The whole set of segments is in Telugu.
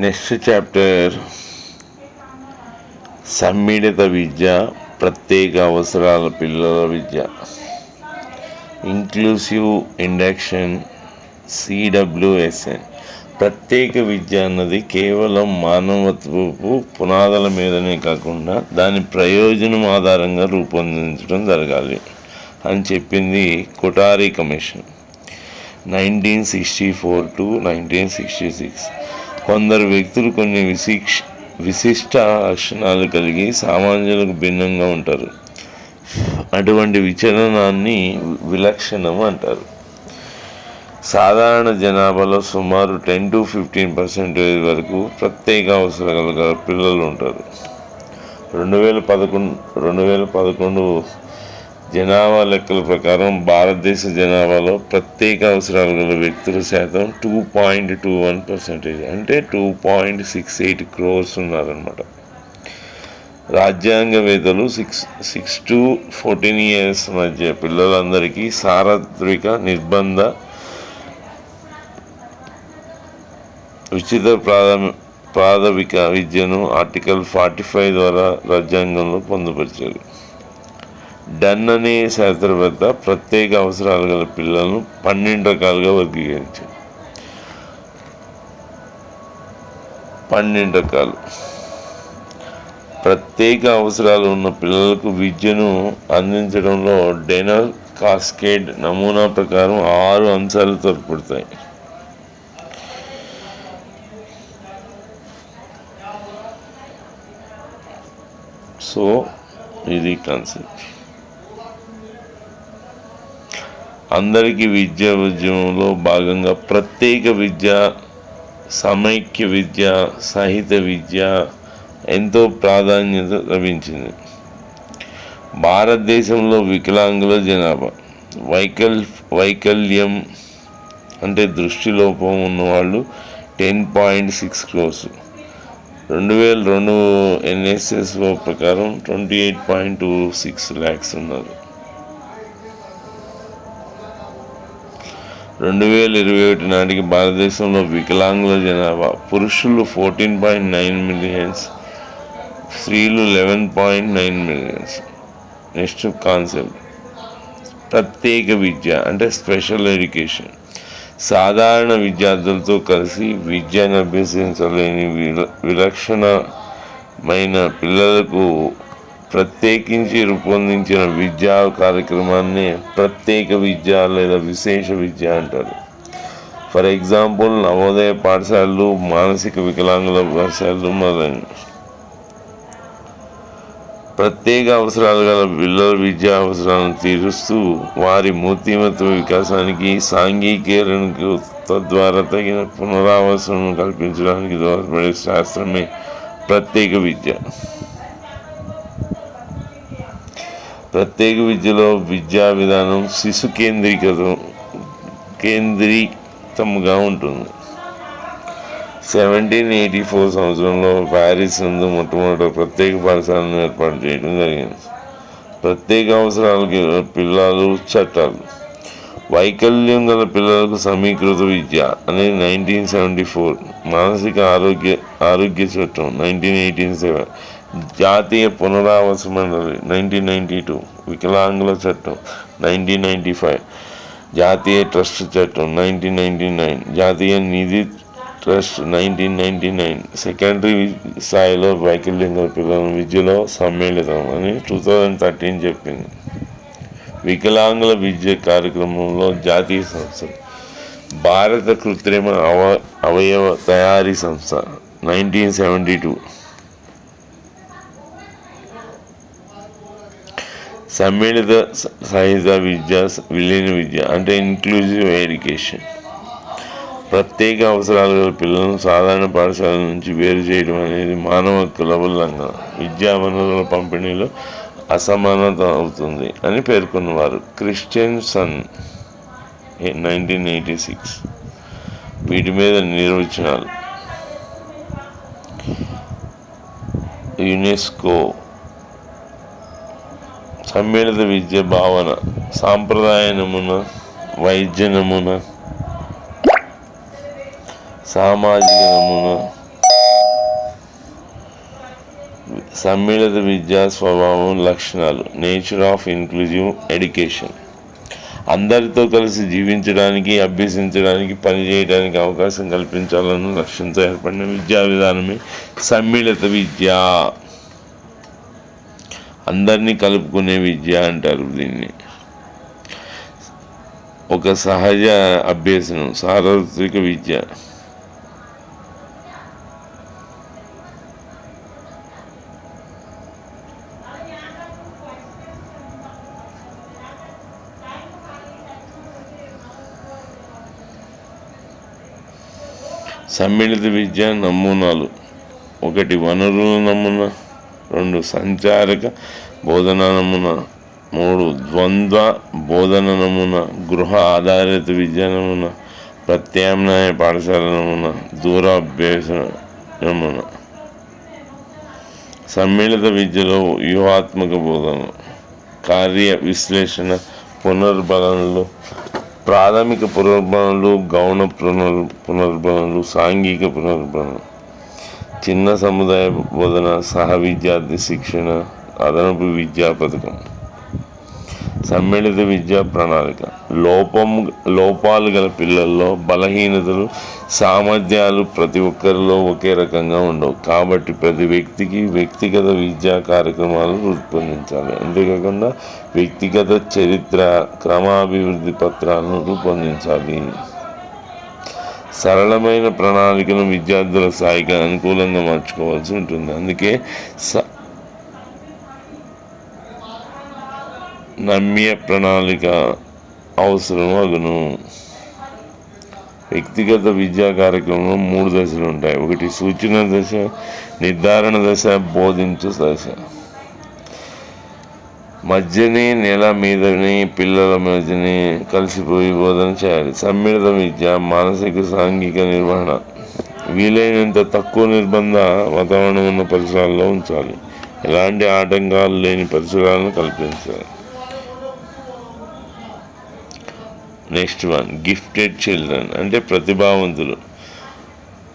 నెక్స్ట్ చాప్టర్ సమ్మిళిత విద్య, ప్రత్యేక అవసరాల పిల్లల విద్య, ఇంక్లూసివ్ ఇండక్షన్, CWSN. ప్రత్యేక విద్య అన్నది కేవలం మానవత్వపు పునాదుల మీదనే కాకుండా దాని ప్రయోజనం ఆధారంగా రూపొందించడం జరగాలి అని చెప్పింది కొఠారి కమిషన్ 1964 to 1966. కొందరు వ్యక్తులు కొన్ని విశిష్ట లక్షణాలు కలిగి సామాన్యులకు భిన్నంగా ఉంటారు. అటువంటి విచలనాన్ని విలక్షణం అంటారు. సాధారణ జనాభాలో సుమారు 10 to 15% వరకు ప్రత్యేక అవసరాలు గల పిల్లలు ఉంటారు. 2011 జనాభా లెక్కల ప్రకారం భారతదేశ జనాభాలో ప్రత్యేక అవసరాలు గల వ్యక్తుల శాతం 2.21%, అంటే 2.68 crores ఉన్నారన్నమాట. రాజ్యాంగవేత్తలు 6 to 14 years మధ్య పిల్లలందరికీ సార్వత్రిక నిర్బంధ ఉచిత ప్రాథమిక విద్యను ఆర్టికల్ 45 ద్వారా రాజ్యాంగంలో పొందుపరిచారు. డన్ అనే శాస్త్రవేత్త ప్రత్యేక అవసరాలు గల పిల్లలను 12 రకాలుగా వర్గీకరించారు. 12 రకాలు. ప్రత్యేక అవసరాలు ఉన్న పిల్లలకు విద్యను అందించడంలో డెనర్ కాస్కేడ్ నమూనా ప్రకారం 6 అంశాలు తోడ్పడతాయి. సో ఇది కాన్సెప్ట్. అందరికీ విద్యా ఉద్యమంలో భాగంగా ప్రత్యేక విద్య, సమైక్య విద్య, సహిత విద్య ఎంతో ప్రాధాన్యత లభించింది. భారతదేశంలో వికలాంగుల జనాభా వైకల్యం అంటే దృష్టిలోపం ఉన్నవాళ్ళు 10.6 crores. 2002 NSSO ప్రకారం 28.26 lakhs ఉన్నారు. 2021 నాటికి భారతదేశంలో వికలాంగుల జనాభా పురుషులు 14.9 million, స్త్రీలు 11.9 million. నెక్స్ట్ కాన్సెప్ట్ ప్రత్యేక విద్య అంటే స్పెషల్ ఎడ్యుకేషన్. సాధారణ విద్యార్థులతో కలిసి విద్యను అభ్యసించలేని విలక్షణమైన పిల్లలకు ప్రత్యేకించి రూపొందించిన విద్యా కార్యక్రమాన్ని ప్రత్యేక విద్య లేదా విశేష విద్య అంటారు. ఫర్ ఎగ్జాంపుల్ నవోదయ పాఠశాలలు, మానసిక వికలాంగుల పాఠశాలలు మొదలైనవి. ప్రత్యేక అవసరాలు గల పిల్లల విద్యా అవసరాలను తీరుస్తూ వారి మూర్తిమత్వ వికాసానికి, సాంఘికీకరణకు, తద్వారా తగిన పునరావాసనను కల్పించడానికి దోహదపడే శాస్త్రమే ప్రత్యేక విద్య. ప్రత్యేక విద్యలో విద్యా విధానం శిశు కేంద్రీకృతంగా ఉంటుంది. 1784 సంవత్సరంలో ప్యారిస్ నందు మొట్టమొదటి ప్రత్యేక పాఠశాలను ఏర్పాటు చేయడం జరిగింది. ప్రత్యేక అవసరాల పిల్లలు చట్టాలు. వైకల్యం గల పిల్లలకు సమీకృత విద్య అనేది 1974. మానసిక ఆరోగ్య చట్టం 1987. జాతీయ పునరావాస మండలి 1992. వికలాంగుల చట్టం 1995. జాతీయ ట్రస్ట్ చట్టం 1999. జాతీయ నిధి ట్రస్ట్ 1999. సెకండరీ స్థాయిలో వైకల్యం గల పిల్లల విద్యలో సమ్మిళితం అని 2013 చెప్పింది. వికలాంగుల విద్య కార్యక్రమంలో జాతీయ సంస్థలు. భారత కృత్రిమ అవయవ తయారీ సంస్థ 1972. సమ్మిళిత సహిత విద్య, విలీన విద్య అంటే ఇంక్లూజివ్ ఎడ్యుకేషన్. ప్రత్యేక అవసరాలు గల పిల్లలను సాధారణ పాఠశాల నుంచి వేరు చేయడం అనేది మానవ హక్కుల ఉల్లంఘన, విద్యా వనరుల పంపిణీలో అసమానత అవుతుంది అని పేర్కొన్నవారు క్రిస్టియన్సన్ 1986. వీటి మీద నిర్వచనాలు. యునెస్కో సమ్మిళిత విద్య భావన సాంప్రదాయ నమూనా, వైద్య నమూనా, సామాజిక నమూనా, సమ్మిళిత విద్యా స్వభావం లక్షణాలు. Nature of inclusive education. అందరితో కలిసి జీవించడానికి, అభ్యసించడానికి, పనిచేయడానికి అవకాశం కల్పించాలన్న లక్ష్యంతో ఏర్పడిన విద్యా విధానమే సమ్మిళిత విద్య. అందరినీ కలుపుకునే విద్య అంటారు దీన్ని. ఒక సహజ అభ్యసనం, సార్వత్రిక విద్య. సమ్మిళిత విద్య నమూనాలు. 1 వనరుల నమూనా, 2 సంచారక బోధనా నమూనా, 3 ద్వంద్వ బోధన నమూనా, గృహ ఆధారిత విద్యా నమూనా, ప్రత్యామ్నాయ పాఠశాల నమూనా, దూరాభ్యాస నమూనా. సమ్మిళిత విద్యలో వ్యూహాత్మక బోధన, కార్య విశ్లేషణ, పునర్బలనలు, ప్రాథమిక పునర్బలనలు, గౌణ పునర్బలనలు, సాంఘిక పునర్బలనలు, చిన్న సముదాయ బోధన, సహ విద్యార్థి శిక్షణ, అదనపు విద్యా పథకం. సమ్మిళిత విద్యా ప్రణాళిక. లోపాలు గల పిల్లల్లో బలహీనతలు, సామర్థ్యాలు ప్రతి ఒక్కరిలో ఒకే రకంగా ఉండవు. కాబట్టి ప్రతి వ్యక్తికి వ్యక్తిగత విద్యా కార్యక్రమాలు రూపొందించాలి. అంతేకాకుండా వ్యక్తిగత చరిత్ర, క్రమాభివృద్ధి పత్రాలను రూపొందించాలి. సరళమైన ప్రణాళికను విద్యార్థుల స్థాయికి అనుకూలంగా మార్చుకోవాల్సి ఉంటుంది. అందుకే నమ్య ప్రణాళిక అవసరం అగును. వ్యక్తిగత విద్యా కార్యక్రమంలో 3 దశలు ఉంటాయి. 1 సూచన దశ, నిర్ధారణ దశ, బోధించు దశ. మధ్యని నెల మీదని పిల్లల మధ్యని కలిసిపోయి బోధన చేయాలి. సమ్మిళిత విద్య మానసిక సాంఘిక నిర్వహణ. వీలైనంత తక్కువ నిర్బంధ వాతావరణం ఉన్న పరిసరాల్లో ఉంచాలి. ఎలాంటి ఆటంకాలు లేని పరిసరాలను కల్పించాలి. నెక్స్ట్ 1 గిఫ్టెడ్ చిల్డ్రన్ అంటే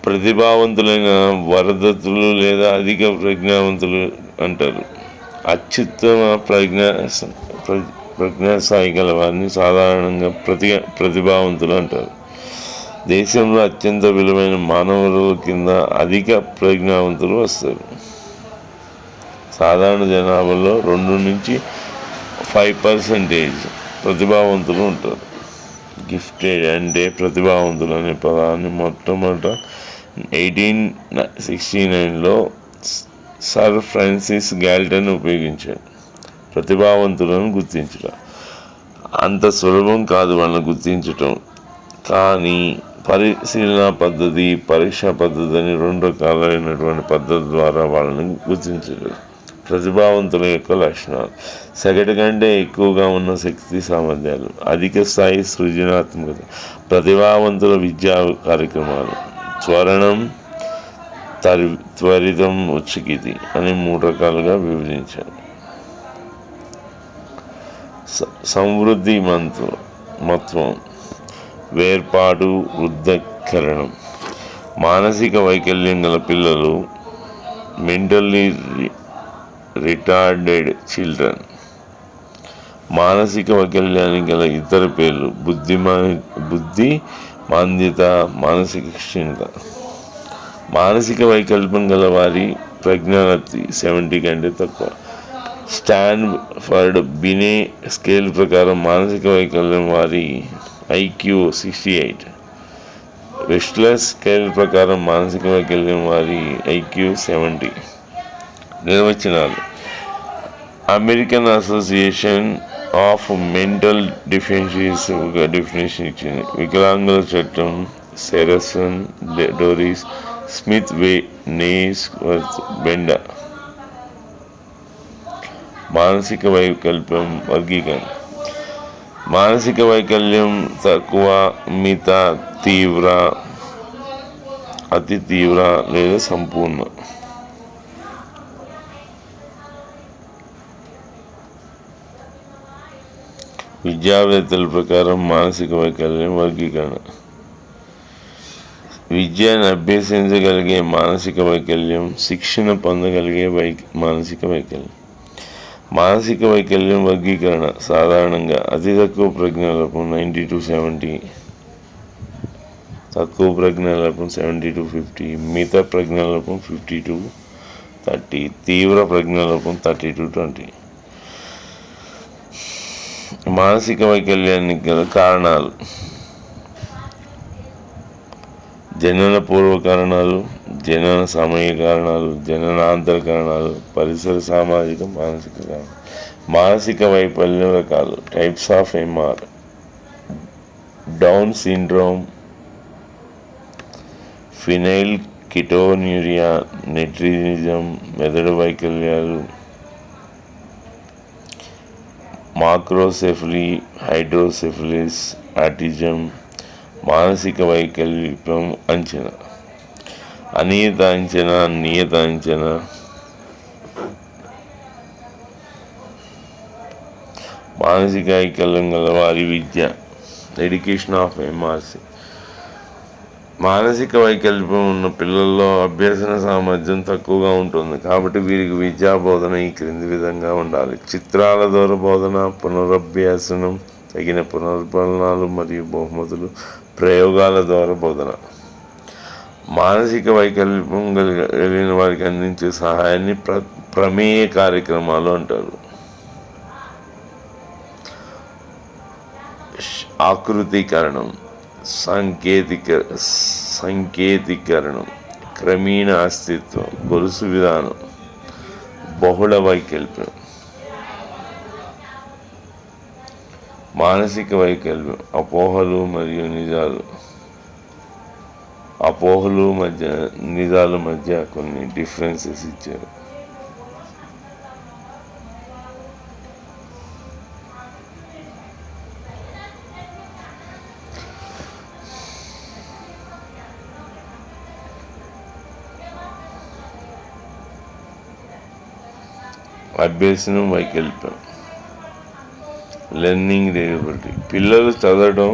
ప్రతిభావంతులైన వరదతులు లేదా అధిక ప్రజ్ఞావంతులు అంటారు. అత్యుత్తమ ప్రజ్ఞాస్థాయి గల వారిని సాధారణంగా ప్రతిభావంతులు అంటారు. దేశంలో అత్యంత విలువైన మానవుల కింద అధిక ప్రజ్ఞావంతులు వస్తారు. సాధారణ జనాభాలో 2 నుంచి 5% ప్రతిభావంతులు ఉంటారు. గిఫ్టెడ్ అంటే ప్రతిభావంతులు అనే పదాన్ని మొట్టమొదట 1869లో సర్ ఫ్రాన్సిస్ గాల్టన్ ఉపయోగించాడు. ప్రతిభావంతులను గుర్తించడం అంత సులభం కాదు వాళ్ళని గుర్తించటం. కానీ పరిశీలన పద్ధతి, పరీక్షా పద్ధతి అని 2 రకాలైనటువంటి పద్ధతి ద్వారా వాళ్ళని గుర్తించడం. ప్రతిభావంతుల యొక్క లక్షణాలు. సగటు కంటే ఎక్కువగా ఉన్న శక్తి సామర్థ్యాలు, అధిక స్థాయి సృజనాత్మకత. ప్రతిభావంతుల విద్యా కార్యక్రమాలు త్వరణం, త్వరితం, ఉత్సుకితి అని 3 రకాలుగా విభజించారు. సమృద్ధి మత్వం, వేర్పాటు, వృద్ధకరణం. మానసిక వైకల్యం గల పిల్లలు, మెంటల్లీ రిటార్డెడ్ చిల్డ్రన్. మానసిక వైకల్యానికి గల ఇతర పేర్లు బుద్ధి మాంద్యత, మానసిక క్షీణత. మానసిక వైకల్యం గల వారి ప్రజ్ఞానతి 70 కంటే తక్కువ. స్టాన్ఫర్డ్ బినే స్కేల్ ప్రకారం మానసిక వైకల్యం వారి ఐక్యూ 68. వెస్ట్లర్ స్కేల్ ప్రకారం మానసిక వైకల్యం వారి ఐక్యూ 70. నిర్వచనాలు. అమెరికన్ అసోసియేషన్ ఆఫ్ మెంటల్ డిఫెన్సీస్ ఒక డెఫినేషన్ ఇచ్చింది. వికలాంగుల చట్టం, సెరసన్, డోరిస్, స్మిత్, నెయిస్వర్త్, బెండర్. మానసిక వైకల్యం వర్గీకరణ. మానసిక వైకల్యం తక్కువ, మిత, తీవ్ర, అతి తీవ్ర లేదా సంపూర్ణ. విద్యావేత్తల ప్రకారం మానసిక వైకల్యం వర్గీకరణ. విద్యను అభ్యసించగలిగే మానసిక వైకల్యం, శిక్షణ పొందగలిగే మానసిక వైకల్యం. మానసిక వైకల్యం వర్గీకరణ సాధారణంగా అతి తక్కువ ప్రజ్ఞాలోపం 90 to 70, తక్కువ ప్రజ్ఞాలోపం 70 to 50, మిత ప్రజ్ఞాలోపం 50 to 30, తీవ్ర ప్రజ్ఞాలోపం 30 to 20. మానసిక వైకల్యానికి గల కారణాలు: జనన పూర్వ కారణాలు, జనన సమయ కారణాలు, జననాంతర కారణాలు, పరిసర సామాజిక మానసిక కారణాలు. మానసిక వైఫల్యం రకాలు: types of MR, Down syndrome, phenylketonuria, నెట్రినిజం, మెదడు వైకల్యాలు, మాక్రోసెఫలీ, హైడ్రోసెఫలిస్, ఆటిజం. మానసిక వైకల్యం అంచనా: అనియత అంచనా, నియత అంచనా. మానసిక వైకల్యం గల వారి విద్య, ఎడ్యుకేషన్ ఆఫ్ MRC. మానసిక వైకల్యం ఉన్న పిల్లల్లో అభ్యసన సామర్థ్యం తక్కువగా ఉంటుంది కాబట్టి వీరికి విద్యా బోధన ఈ క్రింది విధంగా ఉండాలి: చిత్రాల ద్వారా బోధన, పునరభ్యాసనం, తగిన పునర్ఫలనాలు మరియు బహుమతులు, ప్రయోగాల ద్వారా బోధన. మానసిక వైకల్యం కలిగిన వారికి అందించే సహాయాన్ని ప్రమేయ కార్యక్రమాలు అంటారు. ఆకృతీకరణం, సంకేతీకరణం, క్రమీణ అస్తిత్వం, గొలుసు విధానం, బహుళ వైకల్యం. మానసిక వైకల్యం, అపోహలు మరియు నిజాలు. అపోహలు మధ్య నిజాల మధ్య కొన్ని డిఫరెన్సెస్ ఇచ్చారు. అభ్యసనం వైకల్యం, లెర్నింగ్ రేయబిలిటీ. పిల్లలు చదవడం,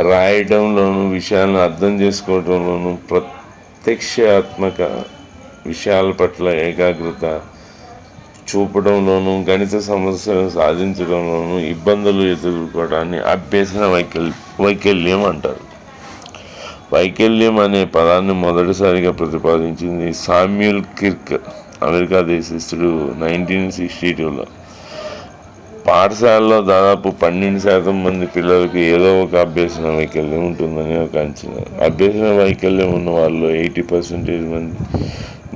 రాయడంలోనూ, విషయాలను అర్థం చేసుకోవడంలోనూ, ప్రత్యక్షాత్మక విషయాల పట్ల ఏకాగ్రత చూపడంలోనూ, గణిత సమస్యలను సాధించడంలోనూ ఇబ్బందులు ఎదుర్కోవడాన్ని అభ్యసన వైకల్యం అంటారు. వైకల్యం అనే పదాన్ని మొదటిసారిగా ప్రతిపాదించింది సామ్యూల్ కిర్క్, అమెరికా దేశస్థుడు, 1962లో. పాఠశాలలో దాదాపు 12% మంది పిల్లలకు ఏదో ఒక అభ్యసన వైకల్యం ఉంటుందని ఒక అంచనా. అభ్యసన వైకల్యం ఉన్న వాళ్ళు 80% మంది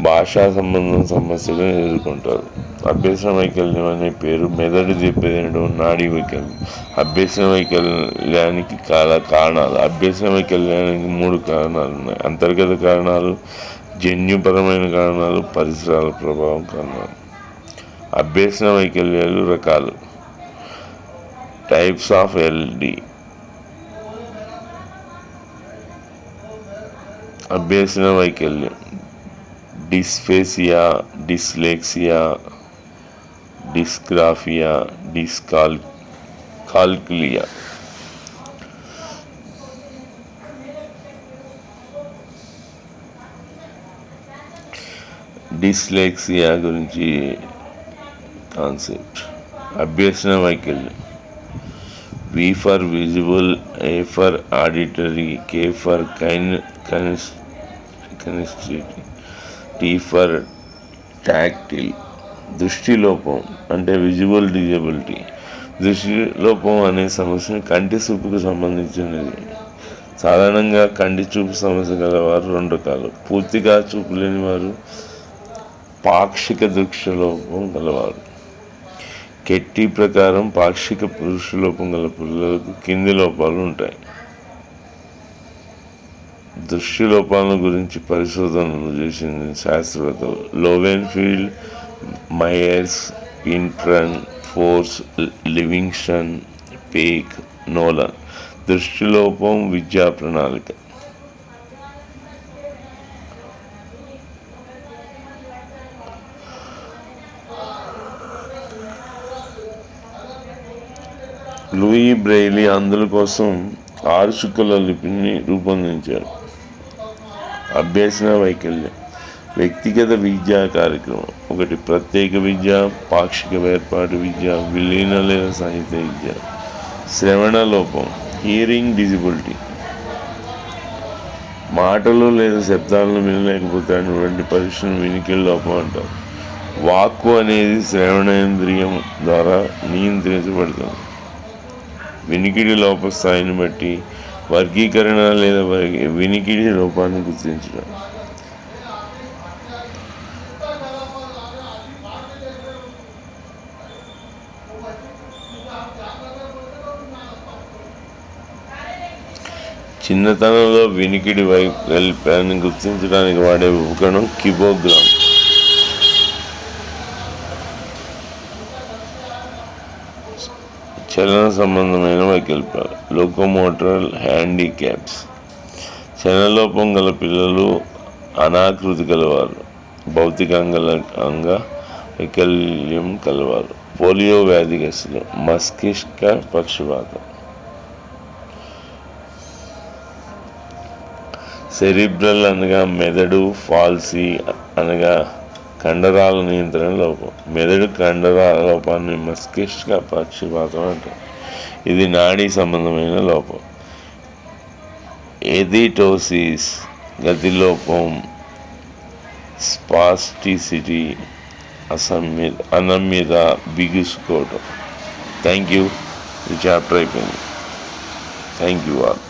భాషా సంబంధం సమస్యలను ఎదుర్కొంటారు. అభ్యసన వైకల్యం అనే పేరు మెదడు దెబ్బతినడం, నాడీ వైకల్యం. అభ్యసన వైకల్యానికి కారణాలు. అభ్యసన వైకల్యానికి 3 కారణాలు ఉన్నాయి: అంతర్గత కారణాలు, జన్యుపరమైన కారణాలు, పరిసరాల ప్రభావం కారణాలు. అభ్యసన వైకల్యాలు రకాలు: టైప్స్ ఆఫ్ LD. అభ్యసన వైకల్యం: డిస్ఫేసియా, డిస్లెక్సియా, డిస్గ్రాఫియా, డిస్కాల్కులియా. డిస్లెక్సియా గురించి కాన్సెప్ట్. అభ్యసన వైకల్యం: V for visual, A for auditory, K for kinesthetic, T for tactile. దృష్టి లోపం అంటే విజువల్ డిజబిలిటీ. దృష్టి లోపం అనే సమస్య కంటి చూపుకు సంబంధించినది. సాధారణంగా కంటి చూపు సమస్య గలవారు 2 రకాలు: పూర్తిగా చూపు లేని వారు, పాక్షిక దృష్టిలోపం గలవారు. కెట్టి ప్రకారం పాక్షిక దృష్టిలోపం గల పిల్లలకు కింది లోపాలు ఉంటాయి. దృష్టి లోపాల గురించి పరిశోధనలు చేసింది శాస్త్రవేత్తలు లోవెన్ఫీల్డ్, మైయర్స్, పిన్ట్రన్, ఫోర్స్, లివింగ్స్టన్, పేక్, నోలన్. దృష్టిలోపం విద్యా ప్రణాళిక. లూయి బ్రెయిలీ అందుల కోసం 6 చుక్కల లిపిని రూపొందించారు. అభ్యసన వైకల్యం. వ్యక్తిగత విద్యా కార్యక్రమం. 1 ప్రత్యేక విద్య, పాక్షిక వేర్పాటు విద్య, విలీన లేదా సాహిత్య విద్య. శ్రవణ లోపం, హియరింగ్ డిజబిలిటీ, మాటలు లేదా శబ్దాలను వినలేకపోతే అటువంటి పరిస్థితిని వినికిడి లోపం అంటారు. వాక్కు అనేది శ్రవణేంద్రియం ద్వారా నియంత్రించబడుతుంది. వినికిడి లోప స్థాయిని బట్టి వర్గీకరణ లేదా వినికిడి లోపాన్ని గుర్తించడం. చిన్నతనంలో వినికిడి వైకల్యాన్ని గుర్తించడానికి వాడే ఉపకరణం కిబోగ్రామ్. చలన సంబంధమైన వైకల్పాలు. లోకోమోటరల్ హ్యాండిక్యాప్స్. చలనలోపం గల పిల్లలు, అనాకృతి కలవారు, భౌతిక అంగ వైకల్యం కలవారు. పోలియో వ్యాధిగ్రస్తులు, మస్తిష్క పక్షపాతం. సెరిబ్రల్ అనగా మెదడు, ఫాల్సీ అనగా కండరాల నియంత్రణ లోపం. మెదడు కండరాల లోపాన్ని మస్తిష్క పక్షపాతం అంటారు. ఇది నాడీ సంబంధమైన లోపం. ఎథిటోసిస్, గతిలోపం, స్పాస్టిసిటీ, అనమ్యత, బిగుసుకోవటం. Thank you. ఈ చాప్టర్ అయిపోయింది. Thank you all.